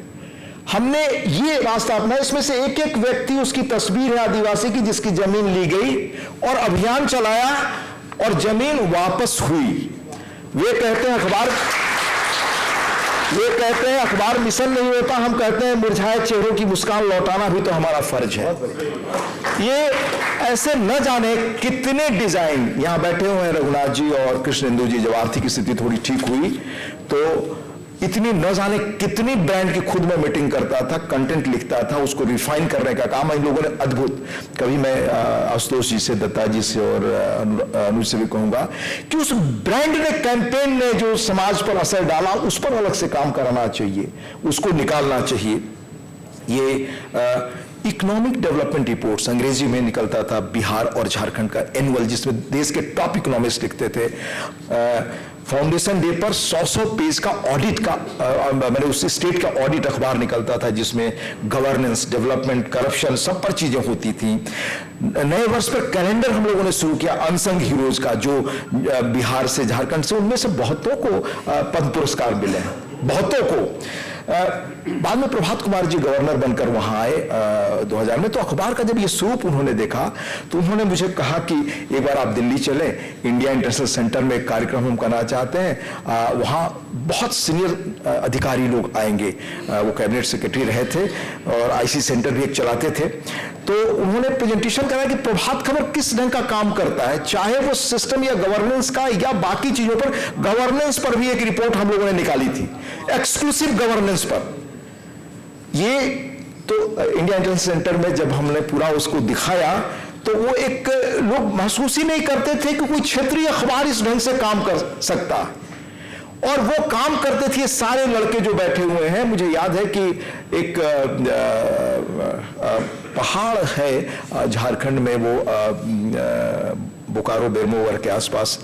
हमने ये रास्ता अपनाया, इसमें से एक एक व्यक्ति, उसकी तस्वीर है आदिवासी की जिसकी जमीन ली गई, और अभियान चलाया और जमीन वापस हुई। वे कहते हैं अखबार मिशन नहीं होता, हम कहते हैं मुरझाए चेहरों की मुस्कान लौटाना भी तो हमारा फर्ज है। ये ऐसे न जाने कितने डिजाइन, यहां बैठे हुए हैं रघुनाथ जी और कृष्णेंदु जी, जब आर्थिक स्थिति थोड़ी ठीक हुई तो इतनी न जाने कितनी ब्रांड की खुद में मीटिंग करता था, कंटेंट लिखता था, उसको रिफाइन करने का काम इन लोगों ने अद्भुत। कभी मैं आशुतोष जी से, दत्ता जी से और अनुज से भी कहूंगा कि उस ब्रांड ने, कैंपेन ने जो समाज पर असर डाला, उस पर अलग से काम करना चाहिए, उसको निकालना चाहिए। ये इकोनॉमिक डेवलपमेंट रिपोर्ट्स अंग्रेजी में निकलता था, बिहार और झारखंड का एनुअल, जिसमें देश के टॉप इकोनॉमिस्ट लिखते थे। फाउंडेशन डे पर 100 पेज का ऑडिट का, मैंने उस स्टेट का ऑडिट अखबार निकलता था, जिसमें गवर्नेंस, डेवलपमेंट, करप्शन, सब पर चीजें होती थी। नए वर्ष पर कैलेंडर हम लोगों ने शुरू किया अनसंग हीरोज का, जो बिहार से, झारखंड से, उनमें से बहुतों को पद्म पुरस्कार मिले हैं, बहुतों को। बाद में प्रभात कुमार जी गवर्नर बनकर वहां आए 2000 में, तो अखबार का जब ये स्वरूप उन्होंने देखा तो उन्होंने मुझे कहा कि एक बार आप दिल्ली चले, इंडिया इंटरनेशनल सेंटर में एक कार्यक्रम हम करना चाहते हैं, वहां बहुत सीनियर अधिकारी लोग आएंगे। वो कैबिनेट सेक्रेटरी रहे थे और आईसी सेंटर भी एक चलाते थे। तो उन्होंने प्रेजेंटेशन करा कि प्रभात खबर किस ढंग का काम करता है, चाहे वो सिस्टम या गवर्नेंस का या बाकी चीजों पर। गवर्नेंस पर भी एक रिपोर्ट हम लोगों ने निकाली थी, एक्सक्लूसिव गवर्नेंस पर। ये तो इंडिया इंटरनेशनल सेंटर में जब हमने पूरा उसको दिखाया तो वो एक, लोग महसूस ही नहीं करते थे कि कोई क्षेत्रीय अखबार इस ढंग से काम कर सकता, और वो काम करते थे। सारे लड़के जो बैठे हुए हैं, मुझे याद है कि एक पहाड़ है झारखंड में, वो बोकारो बेरमोवर के आसपास,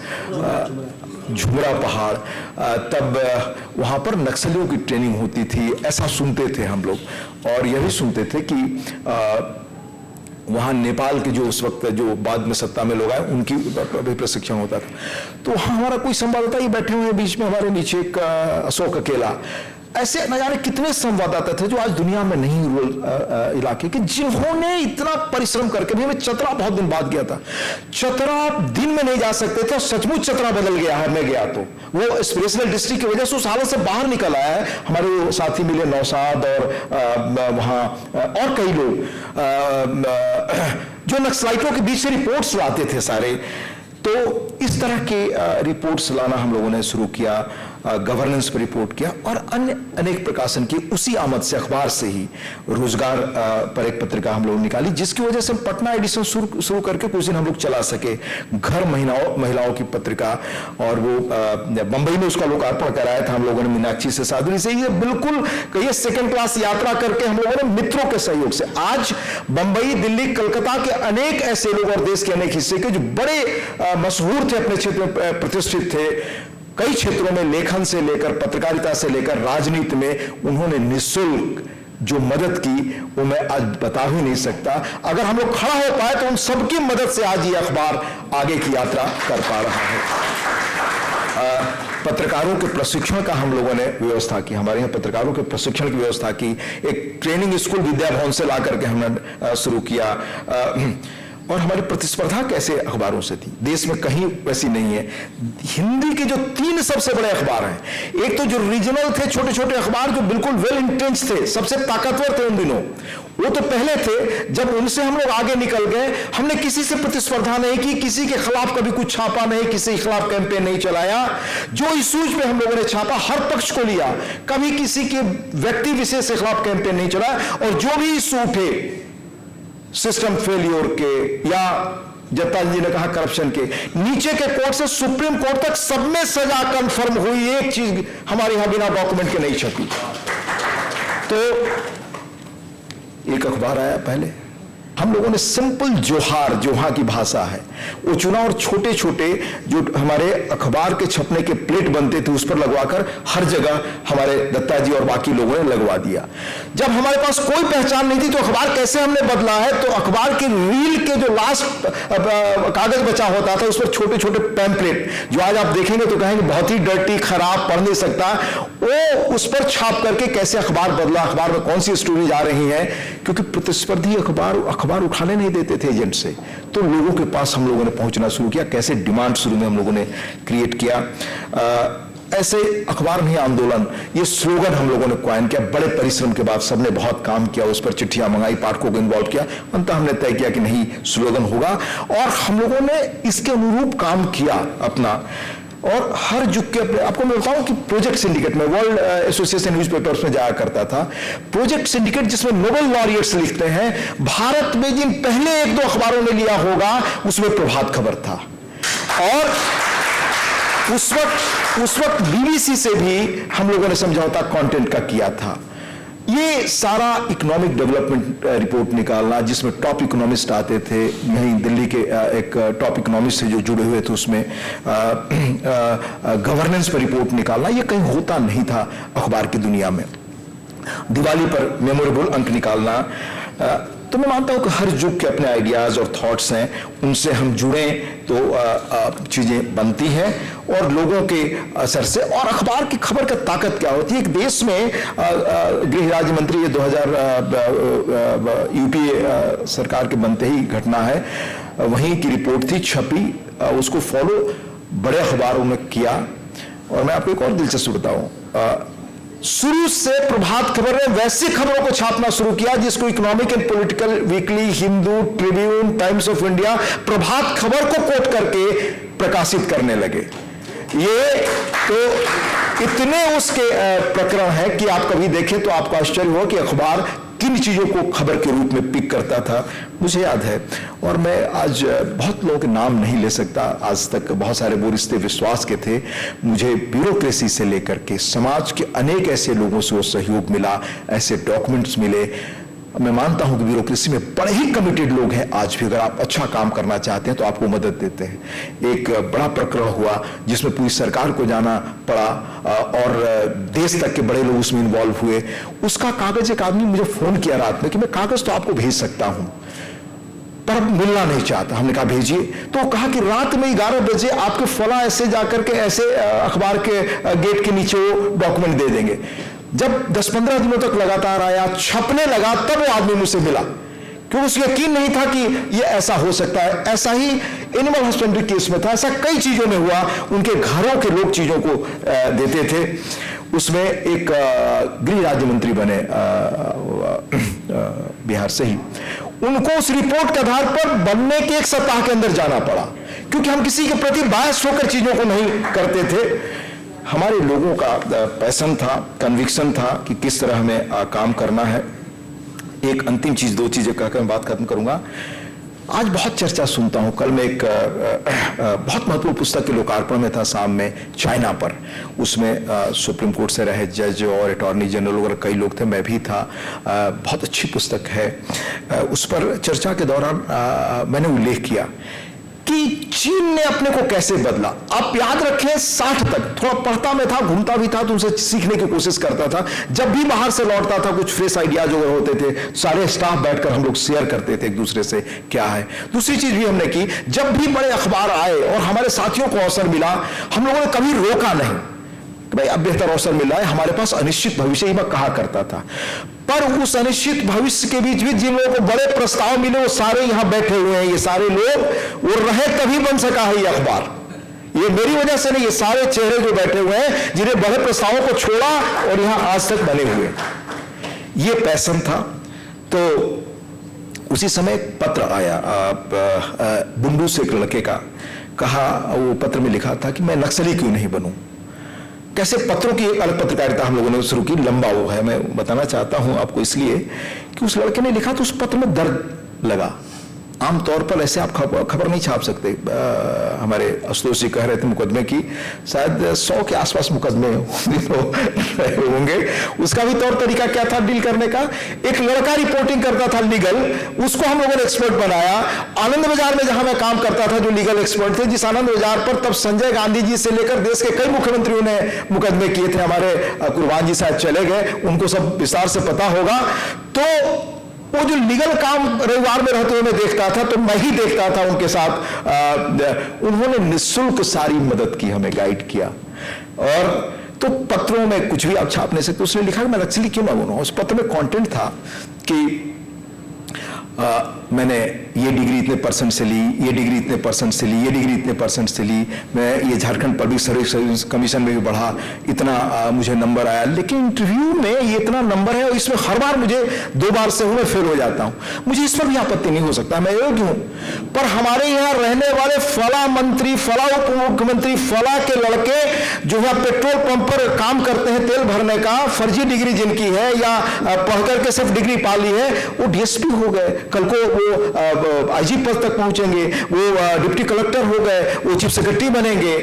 झुमरा पहाड़, तब वहां पर नक्सलियों की ट्रेनिंग होती थी, ऐसा सुनते थे हम लोग। और यह भी सुनते थे कि वहां नेपाल के जो उस वक्त जो बाद में सत्ता में लोग आए, उनकी भी प्रशिक्षण होता था। तो वहां हमारा कोई संवाददाता, ये बैठे हुए बीच में हमारे नीचे एक अशोक अकेला, ऐसे न जाने कितने संवाददाता थे जो आज दुनिया में नहीं, रूरल इलाके के, जिन्होंने इतना परिश्रम करके भी। मैं चतरा बहुत दिन बाद गया था, चतरा दिन में नहीं जा सकते थे, सचमुच चतरा बदल गया है। मैं गया तो वो एस्पिरेशनल डिस्ट्रिक्ट की वजह से उस हालत से बाहर निकल आया है। हमारे साथी मिले नौशाद और वहां और कई लोग जो नक्सलाइटों के बीच से रिपोर्ट्स लाते थे सारे। तो इस तरह के रिपोर्ट्स लाना हम लोगों ने शुरू किया, गवर्नेंस पर रिपोर्ट किया, और अन्य अनेक प्रकाशन की। उसी आमद से, अखबार से ही रोजगार पर एक पत्रिका हम लोग निकाली, जिसकी वजह से पटना एडिशन शुरू करके कुछ दिन हम लोग चला सके। घर महिलाओं की पत्रिका, और वो बंबई में उसका लोकार्पण कराया था हम लोगों ने मीनाक्षी से, साधुरी से। ये बिल्कुल कहिए सेकेंड क्लास यात्रा करके हम लोगों ने मित्रों के सहयोग से। आज बंबई, दिल्ली, कलकत्ता के अनेक ऐसे लोग और देश के अनेक हिस्से के जो बड़े मशहूर थे, अपने क्षेत्र में प्रतिष्ठित थे, कई क्षेत्रों में लेखन से लेकर, पत्रकारिता से लेकर, राजनीति में उन्होंने निःशुल्क जो मदद की, वो मैं आज बता ही नहीं सकता। अगर हम लोग खड़ा हो पाए तो उन सबकी मदद से आज ये अखबार आगे की यात्रा कर पा रहा है। पत्रकारों के प्रशिक्षण का हम लोगों ने व्यवस्था की, हमारे यहाँ पत्रकारों के प्रशिक्षण की व्यवस्था की। एक ट्रेनिंग स्कूल विद्या भवन से ला करके हमने शुरू किया। और हमारी प्रतिस्पर्धा कैसे अखबारों से थी, देश में कहीं वैसी नहीं है। हिंदी के जो 3 सबसे बड़े अखबार हैं, एक तो जो रीजनल थे, छोटे छोटे अखबार जो बिल्कुल वेल इंटेंस थे, सबसे ताकतवर थे उन दिनों, वो तो पहले थे। जब उनसे हम लोग आगे निकल गए, हमने किसी से प्रतिस्पर्धा नहीं की, किसी के खिलाफ कभी कुछ छापा नहीं, किसी के खिलाफ कैंपेन नहीं चलाया। जो इशूज पे हम लोगों ने छापा, हर पक्ष को लिया, कभी किसी के व्यक्ति विशेष के खिलाफ कैंपेन नहीं चलाया। और जो भी इशू उठे सिस्टम फेलियर के या दत्ता जी ने कहा करप्शन के, नीचे के कोर्ट से सुप्रीम कोर्ट तक सब में सजा कंफर्म हुई, एक चीज हमारे यहां बिना डॉक्यूमेंट के नहीं छपी। तो एक अखबार आया पहले, हम लोगों ने सिंपल जोहार, जोहा की भाषा है, वो चुना और छोटे छोटे जो हमारे अखबार के छपने के प्लेट बनते थे उस पर लगवाकर हर जगह हमारे दत्ता जी और बाकी लोगों ने लगवा दिया। जब हमारे पास कोई पहचान नहीं थी तो अखबार कैसे हमने बदला है, तो अखबार के रील के जो लास्ट कागज बचा होता था उस पर छोटे छोटे पैम्पलेट, जो आज आप देखेंगे तो कहेंगे बहुत ही डर्टी, खराब, पढ़ नहीं सकता, वो उस पर छाप करके कैसे अखबार बदला, अखबार में कौन सी स्टोरीज आ रही हैं, क्योंकि प्रतिस्पर्धी अखबार उठाने नहीं देते थे एजेंट से, तो लोगों के पास हम लोगों ने पहुंचना शुरू किया। कैसे डिमांड शुरू में हम लोगों ने क्रिएट किया, ऐसे अखबार नहीं आंदोलन, ये स्लोगन हम लोगों ने क्वाइन किया। बड़े परिश्रम के बाद सबने बहुत काम किया, उस पर चिट्ठियां मंगाई, पाठकों को इन्वॉल्व किया, अंततः हमने तय किया कि नहीं स्लोगन होगा, और हम लोगों ने इसके अनुरूप काम किया अपना। और हर जुग के अपने, आपको मैं बताऊं कि प्रोजेक्ट सिंडिकेट में, वर्ल्ड एसोसिएशन न्यूज़पेपर्स में जाया करता था प्रोजेक्ट सिंडिकेट, जिसमें नोबेल लॉरियट्स लिखते हैं, भारत में जिन पहले एक दो अखबारों ने लिया होगा उसमें प्रभात खबर था। और उस वक्त बीबीसी से भी हम लोगों ने समझौता कंटेंट का किया था। ये सारा इकोनॉमिक डेवलपमेंट रिपोर्ट निकालना, जिसमें टॉप इकोनॉमिस्ट आते थे, यहीं दिल्ली के एक टॉप इकोनॉमिस्ट से जो जुड़े हुए थे, उसमें गवर्नेंस पर रिपोर्ट निकालना, ये कहीं होता नहीं था अखबार की दुनिया में। दिवाली पर मेमोरेबल अंक निकालना, तो मैं मानता हूं कि हर युग के अपने आइडियाज और थॉट्स हैं, उनसे हम जुड़े तो चीजें बनती हैं और लोगों के असर से। और अखबार की खबर का ताकत क्या होती है, एक देश में गृह राज्य मंत्री, ये 2000 यूपीए सरकार के बनते ही घटना है, वहीं की रिपोर्ट थी, छपी, उसको फॉलो बड़े अखबारों ने किया। और मैं आपको एक और दिलचस्प बताऊं, शुरू से प्रभात खबर ने वैसी खबरों को छापना शुरू किया जिसको Economic and Political Weekly, Hindu, Tribune, Times of India Prabhat Khabar को कोट करके प्रकाशित करने लगे। ये तो इतने उसके प्रकरण है कि आप कभी देखें तो आपको आश्चर्य हो कि अखबार किन चीजों को खबर के रूप में पिक करता था। मुझे याद है, और मैं आज बहुत लोगों के नाम नहीं ले सकता, आज तक बहुत सारे वो रिश्ते विश्वास के थे, मुझे ब्यूरोक्रेसी से लेकर के समाज के अनेक ऐसे लोगों से वो सहयोग मिला, ऐसे डॉक्यूमेंट्स मिले। मैं मानता हूं कि ब्यूरोक्रेसी में बड़े ही कमिटेड लोग हैं आज भी, अगर आप अच्छा काम करना चाहते हैं तो आपको मदद देते हैं। एक बड़ा प्रकरण हुआ जिसमें पूरी सरकार को जाना पड़ा और देश तक के बड़े लोग उसमें इन्वॉल्व हुए। उसका कागज, एक आदमी मुझे फोन किया रात में कि मैं कागज तो आपको भेज सकता हूं पर मिलना नहीं चाहता। हमने कहा भेजिए, तो कहा कि रात में 11 बजे आपके फला ऐसे जाकर के ऐसे अखबार के गेट के नीचे वो डॉक्यूमेंट दे देंगे। जब 10-15 दिनों तक लगातार आया, छपने लगा, तब वो आदमी मुझसे मिला, क्योंकि उसे यकीन नहीं था कि ये ऐसा हो सकता है। ऐसा ही एनिमल हस्बेंड्री केस में था, ऐसा कई चीजों में हुआ। उनके घरों के लोग चीजों को देते थे। उसमें एक गृह राज्य मंत्री बने बिहार से ही, उनको उस रिपोर्ट के आधार पर बनने के एक सप्ताह के अंदर जाना पड़ा, क्योंकि हम किसी के प्रति बायस होकर चीजों को नहीं करते थे। हमारे लोगों का पैशन था, कन्विक्शन था कि किस तरह हमें काम करना है। एक अंतिम चीज, दो चीजें कहकर मैं बात खत्म करूंगा। आज बहुत चर्चा सुनता हूं, कल मैं एक बहुत महत्वपूर्ण पुस्तक के लोकार्पण में था शाम में, चाइना पर। उसमें सुप्रीम कोर्ट से रहे जज और अटॉर्नी जनरल वगैरह कई लोग थे, मैं भी था। बहुत अच्छी पुस्तक है। उस पर चर्चा के दौरान मैंने उल्लेख किया कि चीन ने अपने को कैसे बदला। आप याद रखें 60 तक थोड़ा पढ़ता में था, घूमता भी था, तो उनसे सीखने की कोशिश करता था। जब भी बाहर से लौटता था कुछ फ्रेश आइडियाज वगैरह होते थे, सारे स्टाफ बैठकर हम लोग शेयर करते थे एक दूसरे से क्या है। दूसरी चीज भी हमने की, जब भी बड़े अखबार आए और हमारे साथियों को अवसर मिला, हम लोगों ने कभी रोका नहीं कि भाई अब बेहतर अवसर मिला है, हमारे पास अनिश्चित भविष्य, मैं कहा करता था। पर उस अनिश्चित भविष्य के बीच भी जिन लोगों को बड़े प्रस्ताव मिले वो सारे यहां बैठे हुए हैं। ये सारे लोग, वो रहे तभी बन सका है ये अखबार, ये मेरी वजह से नहीं। ये सारे चेहरे जो बैठे हुए हैं जिन्हें बड़े प्रस्तावों को छोड़ा और यहां आज तक बने हुए, ये पैशन था। तो उसी समय पत्र आया बुंडू से एक लड़के का, कहा, वो पत्र में लिखा था कि मैं नक्सली क्यों नहीं बनूं। कैसे पत्रों की एक अलग पत्रकारिता हम लोगों ने शुरू की, लंबा वो है, मैं बताना चाहता हूं आपको इसलिए कि उस लड़के ने लिखा तो उस पत्र में दर्द लगा, आमतौर पर ऐसे आप खबर नहीं छाप सकते। हमारे आशुतोष जी कह रहे थे मुकदमे की शायद 100 के आसपास मुकदमे होंगे। उसका भी तौर तरीका क्या था डील करने का? एक लड़का रिपोर्टिंग करता था लीगल, उसको हम लोगों ने एक्सपर्ट बनाया। आनंद बाजार में जहां मैं काम करता था, जो लीगल एक्सपर्ट थे, जिस आनंद बाजार पर तब संजय गांधी जी से लेकर देश के कई मुख्यमंत्रियों ने मुकदमे किए थे, हमारे कुर्बान जी शायद चले गए, उनको सब विस्तार से पता होगा। तो वो जो लीगल काम रविवार में रहते हुए मैं देखता था, तो मैं ही देखता था उनके साथ। उन्होंने निःशुल्क सारी मदद की, हमें गाइड किया। और तो पत्रों में कुछ भी आप छाप नहीं सकते। उसने लिखा कि मैं नक्सली क्यों ना बनूं। उस पत्र में कंटेंट था कि मैंने ये डिग्री इतने परसेंट से ली, ये डिग्री इतने परसेंट से ली, ये डिग्री इतने परसेंट से ली, मैं ये झारखंड पब्लिक सर्विस कमीशन में भी बढ़ा, इतना मुझे नंबर आया। लेकिन इंटरव्यू में ये इतना नंबर है और इसमें हर बार मुझे 2 बार से मैं फेल हो जाता हूं। मुझे इस पर भी आपत्ति नहीं हो सकता, मैं योग्य हूं। पर हमारे यहां रहने वाले फला मंत्री, फला उप मुख्यमंत्री, फला के लड़के जो है पेट्रोल पंप पर काम करते हैं तेल भरने का, फर्जी डिग्री जिनकी है या पढ़ करके सिर्फ डिग्री पा ली है, वो डीएसपी हो गए, कल को वो आईजी पद तक पहुंचेंगे, वो डिप्टी कलेक्टर हो गए, वो चीफ सेक्रेटरी बनेंगे।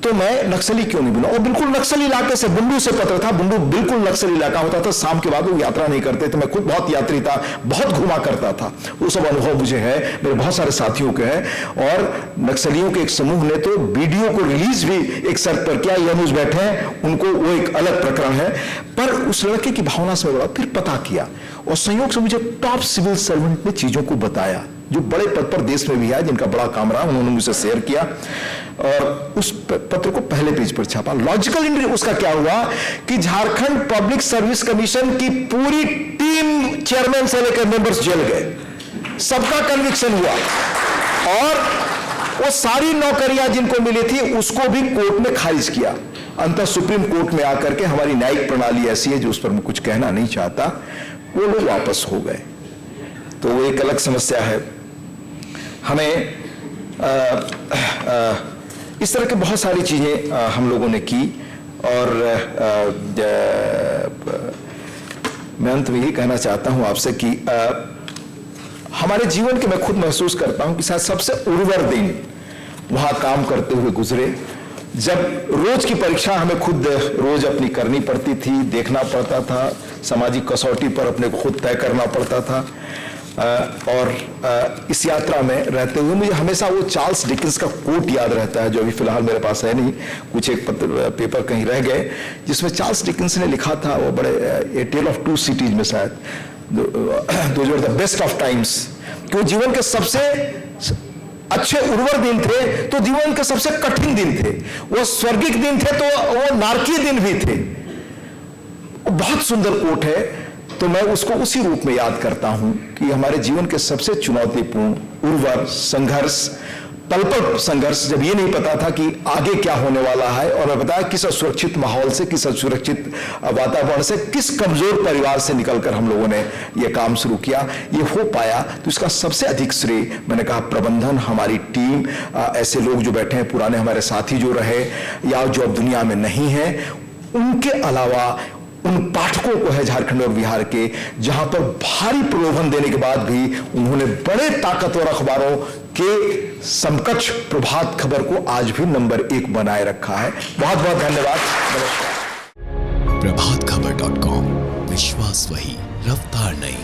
तो मैं नक्सली क्यों नहीं बना? और बिल्कुल नक्सली इलाके से, बुंडू से पत्र था, बुंडू बिल्कुल नक्सली इलाका होता था। शाम के बाद वो यात्रा नहीं करते थे। मैं खुद बहुत यात्री था, बहुत घुमा करता था। वो सब अनुभव मुझे है, मेरे बहुत सारे साथियों के हैं। और नक्सलियों के एक समूह ने तो वीडियो को रिलीज भी एक शर्त पर किया, ये अनुज बैठे हैं, उनको वो एक अलग प्रकरण है। पर उस लड़के की भावना से मैं फिर पता किया और संयोग से मुझे टॉप सिविल सर्वेंट ने चीजों को बताया, जो बड़े पद पर देश में भी है, जिनका बड़ा काम रहा, उन्होंने मुझसे शेयर किया और उस पत्र को पहले पेज पर छापा। लॉजिकल एंड उसका क्या हुआ कि झारखंड पब्लिक सर्विस कमीशन की पूरी टीम, चेयरमैन से लेकर मेंबर्स जेल गए, सबका कन्विक्शन हुआ। और वो सारी नौकरियां जिनको मिली थी उसको भी कोर्ट ने खारिज किया। अंततः सुप्रीम कोर्ट में आकर के, हमारी न्यायिक प्रणाली ऐसी है जो उस पर मैं कुछ कहना नहीं चाहता, वो लोग वापस हो गए। तो वो एक अलग समस्या है। हमें इस तरह के बहुत सारी चीजें हम लोगों ने की। और मैं अंत में यही कहना चाहता हूं आपसे कि हमारे जीवन के, मैं खुद महसूस करता हूं कि शायद सबसे उर्वर दिन वहां काम करते हुए गुजरे, जब रोज की परीक्षा हमें खुद रोज अपनी करनी पड़ती थी, देखना पड़ता था, सामाजिक कसौटी पर अपने को खुद तय करना पड़ता था। और इस यात्रा में रहते हुए मुझे हमेशा वो चार्ल्स डिकेंस का कोट याद रहता है, जो अभी फिलहाल मेरे पास है नहीं, कुछ एक पेपर कहीं रह गए, जिसमें चार्ल्स डिकेंस ने लिखा था, वो बड़े ए टेल ऑफ 2 सिटीज में शायद, those were the best of times, कि वो जीवन के सबसे अच्छे उर्वर दिन थे तो जीवन के सबसे कठिन दिन थे, वो स्वर्गिक दिन थे तो वो नारकीय दिन भी थे। बहुत सुंदर कोट है। तो मैं उसको उसी रूप में याद करता हूं कि हमारे जीवन के सबसे चुनौतीपूर्ण, उर्वर संघर्ष, पल पल संघर्ष, जब ये नहीं पता था कि आगे क्या होने वाला है, और मैं बताया किस असुरक्षित माहौल से, किस असुरक्षित वातावरण से, किस कमजोर परिवार से निकलकर हम लोगों ने ये काम शुरू किया, ये हो पाया। तो इसका सबसे अधिक श्रेय, मैंने कहा, प्रबंधन, हमारी टीम, ऐसे लोग जो बैठे हैं, पुराने हमारे साथी जो रहे या जो अब दुनिया में नहीं है, उनके अलावा उन पाठकों को है झारखंड और बिहार के, जहां पर भारी प्रलोभन देने के बाद भी उन्होंने बड़े ताकतवर अखबारों के समकक्ष प्रभात खबर को आज भी नंबर 1 बनाए रखा है। बहुत बहुत धन्यवाद। प्रभातखबर.com, विश्वास वही, रफ्तार नहीं।